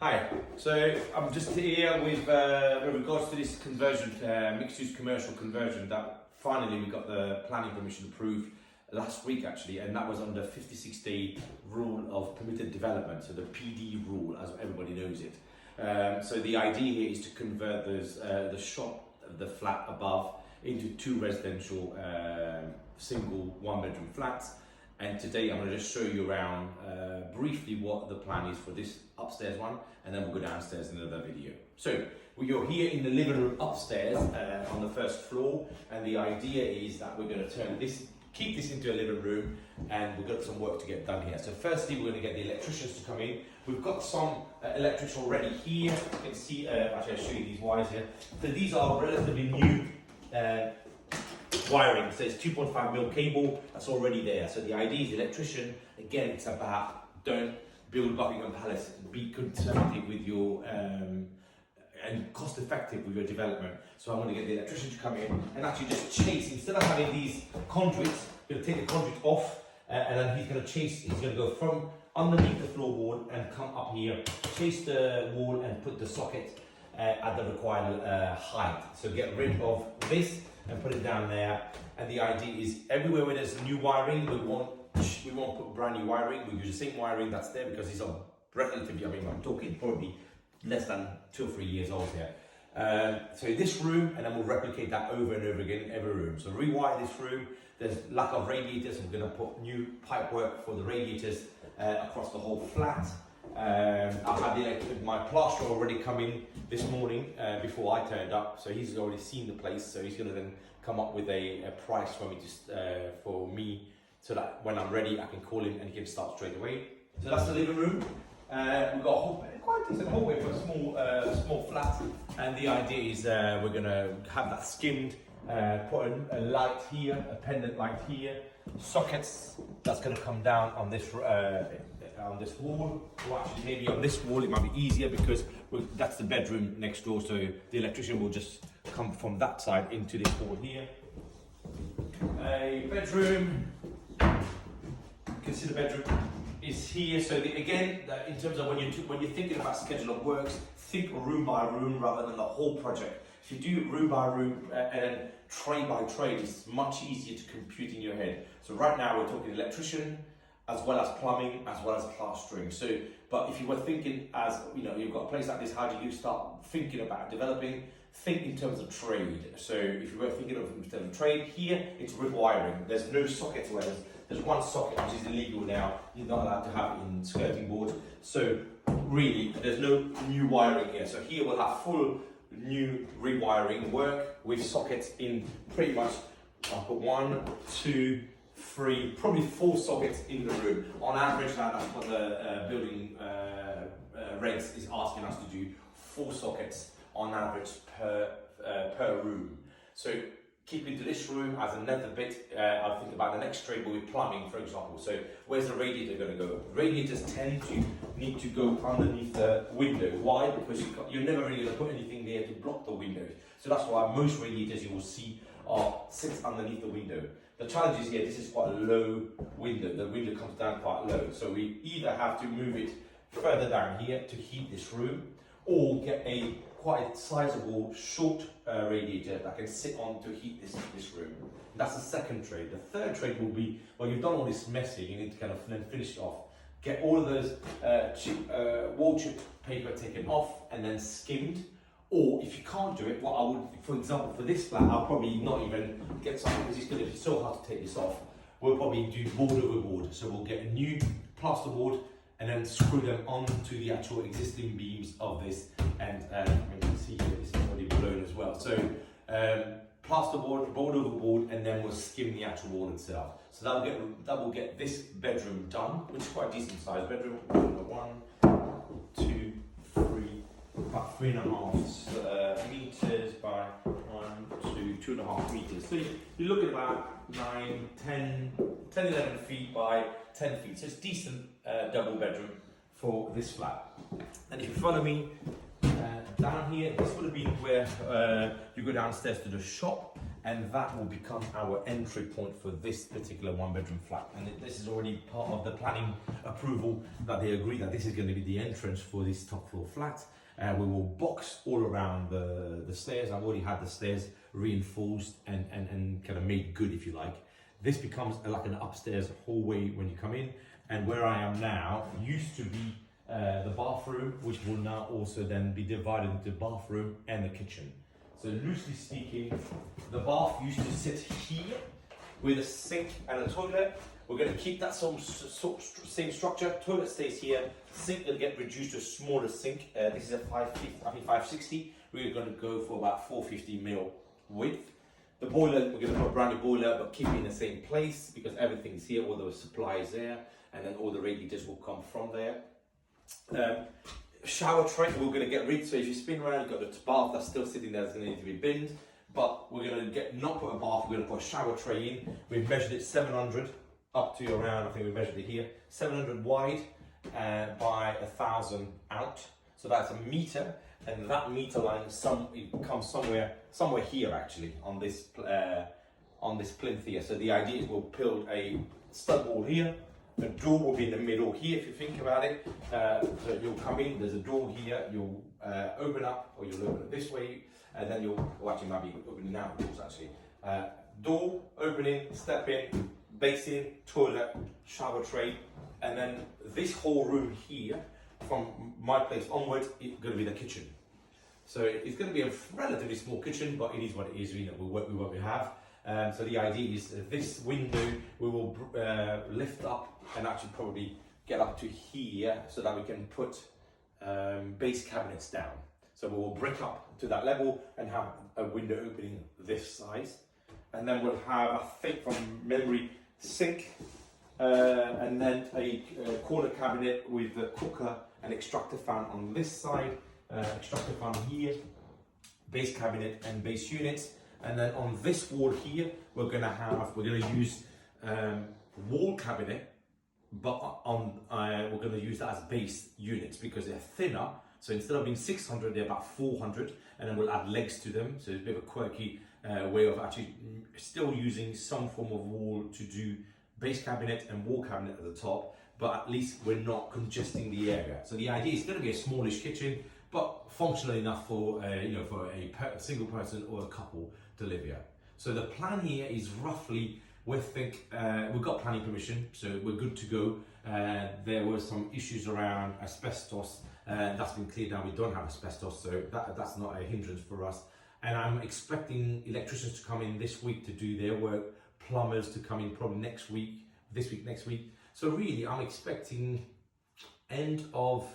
Hi, so I'm just here with regards to this conversion, mixed-use commercial conversion that finally we got the planning permission approved last week actually, and that was under 56-day rule of permitted development, so the PD rule as everybody knows it. So the idea here is to convert the shop, the flat above, into two residential single one-bedroom flats. And today I'm going to just show you around briefly what the plan is for this upstairs one, and then we'll go downstairs in another video. So you're here in the living room upstairs on the first floor, and the idea is that we're going to keep this into a living room, and we've got some work to get done here. So firstly, we're going to get the electricians to come in. We've got some electrics already here. You can see, actually I'll show you these wires here. So these are relatively new wiring. So it's 2.5mm cable that's already there. So the idea is the electrician, again, it's about don't build Buckingham Palace, be conservative with your and cost effective with your development. So I'm going to get the electrician to come in and actually just chase, instead of having these conduits, going to take the conduit off and then he's going to go from underneath the floorboard and come up here, chase the wall and put the socket at the required height. So get rid of this and put it down there. And the idea is everywhere where there's new wiring, we won't put brand new wiring. We use the same wiring that's there because these are relatively, I mean, I'm talking probably less than 2 or 3 years old here. So this room, and then we'll replicate that over and over again in every room. So rewire this room. There's lack of radiators. We're going to put new pipe work for the radiators across the whole flat. I had my plasterer already come in this morning before I turned up, so he's already seen the place. So he's going to then come up with a price for me, so that when I'm ready, I can call him and he can start straight away. So that's the living room. We've got quite a decent hallway for a small flat, and the idea is we're going to have that skimmed, put a light here, a pendant light here, sockets that's going to come down on this wall, or actually maybe on this wall it might be easier because that's the bedroom next door, so the electrician will just come from that side into this wall here. A bedroom, you can see the bedroom is here. So again, in terms of when you're thinking about schedule of works, think room by room rather than the whole project. If you do room by room and then trade by trade, it's much easier to compute in your head. So right now we're talking electrician, as well as plumbing, as well as plastering. So, but if you were thinking as, you've got a place like this, how do you start thinking about developing? Think in terms of trade. So if you were thinking of in terms of trade, here it's rewiring. There's no socket where there's one socket which is illegal now. You're not allowed to have it in skirting board. So really, there's no new wiring here. So here we'll have full new rewiring work with sockets in pretty much, I'll put 1, 2, 3, probably 4 sockets in the room. On average, that's what the building regs is asking us to do, 4 sockets on average per room. So keep into this room as another bit. I'll think about the next trade will be plumbing, for example. So where's the radiator going to go? Radiators tend to need to go underneath the window. Why? Because you're never really going to put anything there to block the windows. So that's why most radiators you will see sit underneath the window. The challenge is here, this is quite a low window. The window comes down quite low. So we either have to move it further down here to heat this room, or get a quite sizable short radiator that can sit on to heat this room. That's the second trade. The third trade will be, well, you've done all this messy, you need to kind of then finish it off. Get all of those wall chip paper taken off and then skimmed. Or if you can't do it, what I would, for example, for this flat, I'll probably not even get something because it's going to be so hard to take this off. We'll probably do board over board. So we'll get a new plasterboard and then screw them onto the actual existing beams of this. And you can see here, this is already blown as well. So plasterboard, board over board, and then we'll skim the actual wall itself. So that will get this bedroom done, which is quite a decent sized bedroom. 1, 2, 3. About 3.5 meters by 2.5 meters. So you're looking at about 10, 11 feet by 10 feet. So it's decent double bedroom for this flat. And if you follow me down here, this would have been where you go downstairs to the shop, and that will become our entry point for this particular one bedroom flat. And this is already part of the planning approval, that they agree that this is going to be the entrance for this top floor flat. We will box all around the stairs. I've already had the stairs reinforced and kind of made good, if you like. This becomes like an upstairs hallway when you come in, and where I am now used to be the bathroom, which will now also then be divided into bathroom and the kitchen. So loosely speaking, the bath used to sit here with a sink and a toilet. We're going to keep that same structure. Toilet stays here. Sink will get reduced to a smaller sink. This is a 560. We're going to go for about 450 mil width. The boiler, we're going to put a brand new boiler, but keep it in the same place because everything's here. All the supplies there, and then all the radiators will come from there. Shower tray, we're going to get rid. So if you spin around, you've got the bath that's still sitting there. That's going to need to be binned. But we're going to not put a bath. We're going to put a shower tray in. We've measured it 700 up to around. I think we measured it here 700 wide by 1,000 out. So that's a meter, and that meter line it comes somewhere here actually on this plinth here. So the idea is we'll build a stud wall here. The door will be in the middle here if you think about it. So you'll come in, there's a door here, you'll open up, or you'll open it this way, and then actually might be opening out doors actually. Door, opening, step in, basin, toilet, shower tray, and then this whole room here, from my place onwards, it's going to be the kitchen. So it's going to be a relatively small kitchen, but it is what it is, we work with what we have. So the idea is this window we will lift up and actually probably get up to here so that we can put base cabinets down. So we will brick up to that level and have a window opening this size. And then we'll have, I think from memory, sink and then a corner cabinet with the cooker and extractor fan on this side, extractor fan here, base cabinet and base units. And then on this wall here, we're going to use wall cabinet, but we're going to use that as base units because they're thinner. So instead of being 600, they're about 400, and then we'll add legs to them. So it's a bit of a quirky way of actually still using some form of wall to do base cabinet and wall cabinet at the top, but at least we're not congesting the area. So the idea is going to be a smallish kitchen, but functional enough for for a single person or a couple to live here. So the plan here is roughly, we've got planning permission, so we're good to go. There were some issues around asbestos, that's been cleared now. We don't have asbestos, so that's not a hindrance for us. And I'm expecting electricians to come in this week to do their work, plumbers to come in probably next week, next week. So really, I'm expecting middle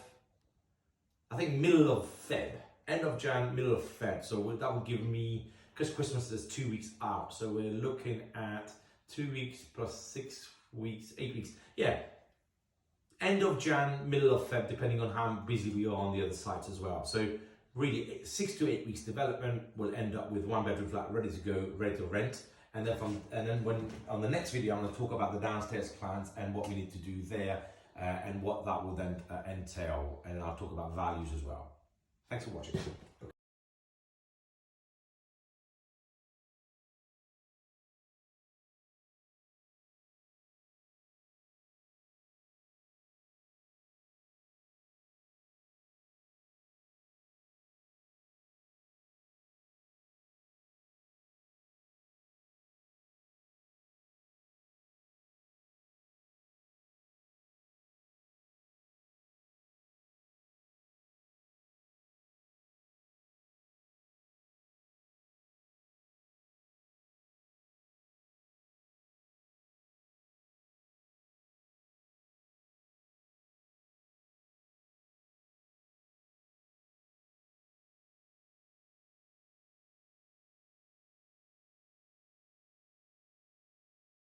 of Feb, end of Jan, middle of Feb. So that will give me, because Christmas is 2 weeks out, so we're looking at 2 weeks plus 6 weeks, 8 weeks. Yeah, end of Jan, middle of Feb, depending on how busy we are on the other sites as well. So really, 6 to 8 weeks development will end up with one bedroom flat ready to go, ready to rent. And then when on the next video, I'm going to talk about the downstairs plans and what we need to do there, and what that will then entail, and I'll talk about values as well. Thanks for watching.